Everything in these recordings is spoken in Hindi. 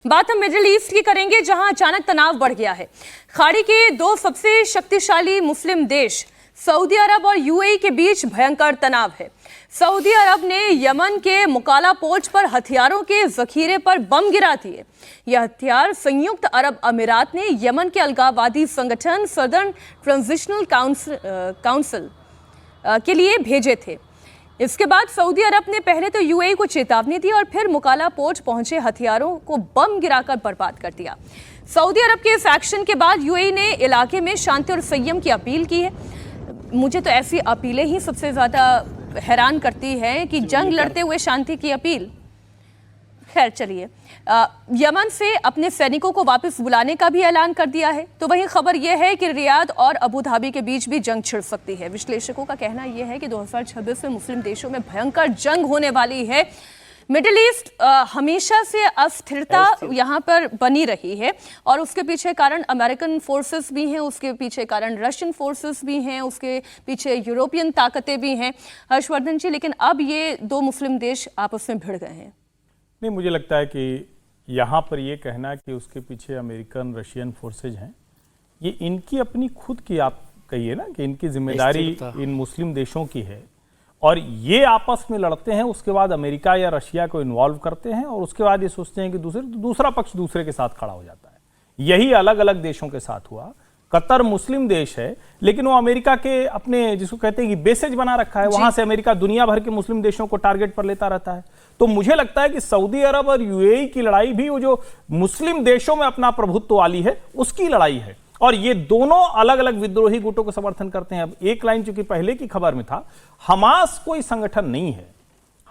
बात हम मिडिल ईस्ट की करेंगे, जहां अचानक तनाव बढ़ गया है। खाड़ी के दो सबसे शक्तिशाली मुस्लिम देश सऊदी अरब और यूएई के बीच भयंकर तनाव है। सऊदी अरब ने यमन के मुकाला पोर्ट पर हथियारों के जखीरे पर बम गिरा दिए। यह हथियार संयुक्त अरब अमीरात ने यमन के अलगाववादी संगठन सदर्न ट्रांजिशनल काउंसिल के लिए भेजे थे। इसके बाद सऊदी अरब ने पहले तो यूएई को चेतावनी दी और फिर मुकाला पोर्ट पहुंचे हथियारों को बम गिराकर बर्बाद कर दिया। सऊदी अरब के इस एक्शन के बाद यूएई ने इलाके में शांति और संयम की अपील की है। मुझे तो ऐसी अपीलें ही सबसे ज्यादा हैरान करती हैं कि जंग लड़ते हुए शांति की अपील। खैर चलिए, यमन से अपने सैनिकों को वापस बुलाने का भी ऐलान कर दिया है। तो वहीं खबर यह है कि रियाद और अबू धाबी के बीच भी जंग छिड़ सकती है। विश्लेषकों का कहना यह है कि 2026 में मुस्लिम देशों में भयंकर जंग होने वाली है। मिडिल ईस्ट हमेशा से अस्थिरता यहाँ पर बनी रही है और उसके पीछे कारण अमेरिकन फोर्सेस भी हैं, उसके पीछे कारण रशियन फोर्सेस भी हैं, उसके पीछे यूरोपियन ताकतें भी हैं। हर्षवर्धन जी, लेकिन अब ये दो मुस्लिम देश आपस में भिड़ गए हैं। नहीं, मुझे लगता है कि यहाँ पर ये कहना कि उसके पीछे अमेरिकन रशियन फोर्सेज हैं, ये इनकी अपनी खुद की, आप कहिए ना कि इनकी जिम्मेदारी इन मुस्लिम देशों की है और ये आपस में लड़ते हैं। उसके बाद अमेरिका या रशिया को इन्वॉल्व करते हैं और उसके बाद ये सोचते हैं कि दूसरा पक्ष दूसरे के साथ खड़ा हो जाता है। यही अलग अलग देशों के साथ हुआ। कतर मुस्लिम देश है, लेकिन वो अमेरिका के अपने, जिसको कहते हैं कि बेसेज बना रखा है, वहां से अमेरिका दुनिया भर के मुस्लिम देशों को टारगेट पर लेता रहता है। तो मुझे लगता है कि सऊदी अरब और यूएई की लड़ाई भी वो जो मुस्लिम देशों में अपना प्रभुत्व वाली है उसकी लड़ाई है और ये दोनों अलग अलग विद्रोही गुटों को समर्थन करते हैं। अब एक लाइन चूंकि पहले की खबर में था, हमास कोई संगठन नहीं है।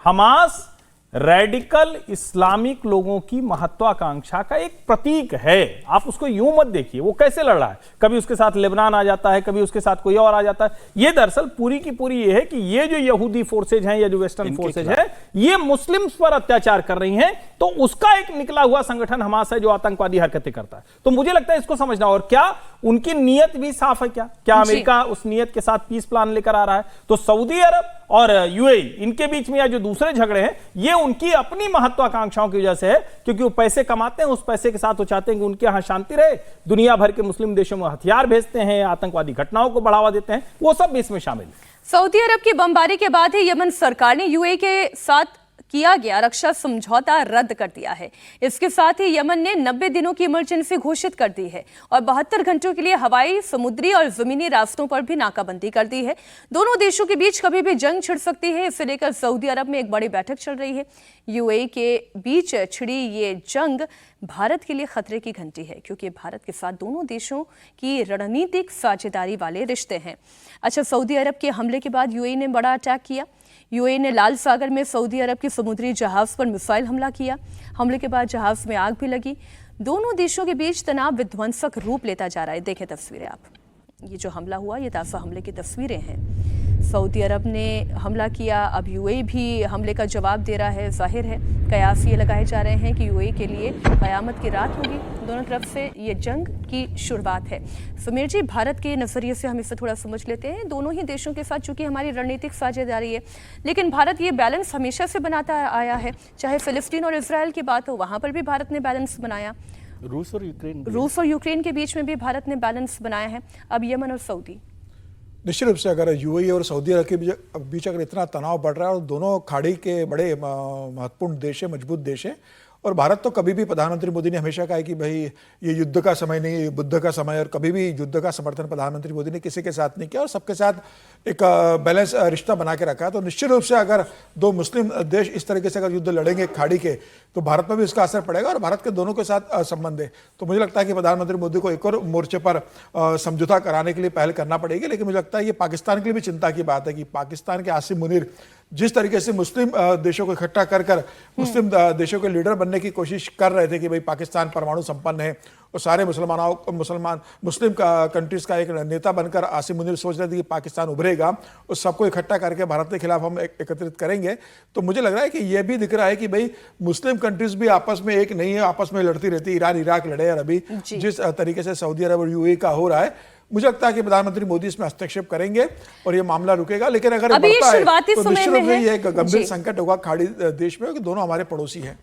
हमास रेडिकल इस्लामिक लोगों की महत्वाकांक्षा का एक प्रतीक है। आप उसको यूं मत देखिए वो कैसे लड़ रहा है, कभी उसके साथ लेबनान आ जाता है, कभी उसके साथ कोई और आ जाता है। ये दरअसल पूरी की पूरी ये है कि ये जो यहूदी फोर्सेज हैं या जो वेस्टर्न फोर्सेज है, ये मुस्लिम्स पर अत्याचार कर रही हैं, तो उसका एक निकला हुआ संगठन हमास है जो आतंकवादी हरकतें करता है। तो मुझे लगता है इसको समझना। और क्या उनकी नीयत भी साफ है? क्या अमेरिका उस नीयत के साथ पीस प्लान लेकर आ रहा है? तो सऊदी अरब और यूएई, इनके बीच में या जो दूसरे झगड़े हैं, ये उनकी अपनी महत्वाकांक्षाओं की वजह से है, क्योंकि वो पैसे कमाते हैं। उस पैसे के साथ वो चाहते हैं कि उनके यहां शांति रहे, दुनिया भर के मुस्लिम देशों में हथियार भेजते हैं, आतंकवादी घटनाओं को बढ़ावा देते हैं, वो सब भी इसमें शामिल है। सऊदी अरब की बमबारी के बाद ही यमन सरकार ने यूएई के साथ किया गया रक्षा समझौता रद्द कर दिया है। इसके साथ ही यमन ने 90 दिनों की इमरजेंसी घोषित कर दी है और 72 घंटों के लिए हवाई, समुद्री और जमीनी रास्तों पर भी नाकाबंदी कर दी है। दोनों देशों के बीच कभी भी जंग छिड़ सकती है, इसे लेकर सऊदी अरब में एक बड़ी बैठक चल रही है। यूएई के बीच छिड़ी ये जंग भारत के लिए खतरे की घंटी है, क्योंकि भारत के साथ दोनों देशों की रणनीतिक साझेदारी वाले रिश्ते हैं। अच्छा, सऊदी अरब के हमले के बाद यूएई ने बड़ा अटैक किया। यूएई ने लाल सागर में सऊदी अरब के समुद्री जहाज पर मिसाइल हमला किया। हमले के बाद जहाज में आग भी लगी। दोनों देशों के बीच तनाव विध्वंसक रूप लेता जा रहा है। देखें तस्वीरें आप। ये जो हमला हुआ, ये ताज़ा हमले की तस्वीरें हैं। सऊदी अरब ने हमला किया, अब यूएई भी हमले का जवाब दे रहा है। जाहिर है कयास ये लगाए जा रहे हैं कि यूएई के लिए कयामत की रात होगी। दोनों तरफ से ये जंग की शुरुआत है। समीर जी, भारत के नज़रिए से हम इसे थोड़ा समझ लेते हैं। दोनों ही देशों के साथ चूंकि हमारी रणनीतिक साझेदारी है, लेकिन भारत ये बैलेंस हमेशा से बनाता आया है। चाहे फिलिस्तीन और इसराइल की बात हो, वहाँ पर भी भारत ने बैलेंस बनाया। रूस और यूक्रेन के बीच में भी भारत ने बैलेंस बनाया है। अब यमन और सऊदी, निश्चित रूप से अगर यूएई और सऊदी अरब के बीच अगर इतना तनाव बढ़ रहा है और दोनों खाड़ी के बड़े महत्वपूर्ण देश है, मजबूत देश है, और भारत तो कभी भी, प्रधानमंत्री मोदी ने हमेशा कहा है कि भाई ये युद्ध का समय नहीं, बुद्ध का समय, और कभी भी युद्ध का समर्थन प्रधानमंत्री मोदी ने किसी के साथ नहीं किया और सबके साथ एक बैलेंस रिश्ता बना के रखा है। तो निश्चित रूप से अगर दो मुस्लिम देश इस तरीके से अगर युद्ध लड़ेंगे खाड़ी के, तो भारत पर भी इसका असर पड़ेगा और भारत के दोनों के साथ संबंध है। तो मुझे लगता है कि प्रधानमंत्री मोदी को एक और मोर्चे पर समझौता कराने के लिए पहल करना पड़ेगी। लेकिन मुझे लगता है ये पाकिस्तान के लिए भी चिंता की बात है कि पाकिस्तान के आसिम मुनीर जिस तरीके से मुस्लिम देशों को इकट्ठा कर मुस्लिम देशों के लीडर बनने की कोशिश कर रहे थे कि भाई पाकिस्तान परमाणु संपन्न है, और सारे मुस्लिम कंट्रीज का एक नेता बनकर आसिम मुनीर सोच रहे थे कि पाकिस्तान उभरेगा, उस सबको इकट्ठा करके भारत के खिलाफ हम एकत्रित करेंगे। तो मुझे लग रहा है कि यह भी दिख रहा है कि भाई मुस्लिम कंट्रीज भी आपस में एक नहीं है, आपस में लड़ती रहती। ईरान इराक लड़े, और अभी जिस तरीके से सऊदी अरब और यूएई का हो रहा है, मुझे लगता है कि प्रधानमंत्री मोदी इसमें हस्तक्षेप करेंगे और ये मामला रुकेगा। लेकिन अगर बढ़ता है तो निश्चित रूप से ये एक गंभीर संकट होगा खाड़ी देश में, क्योंकि दोनों हमारे पड़ोसी हैं।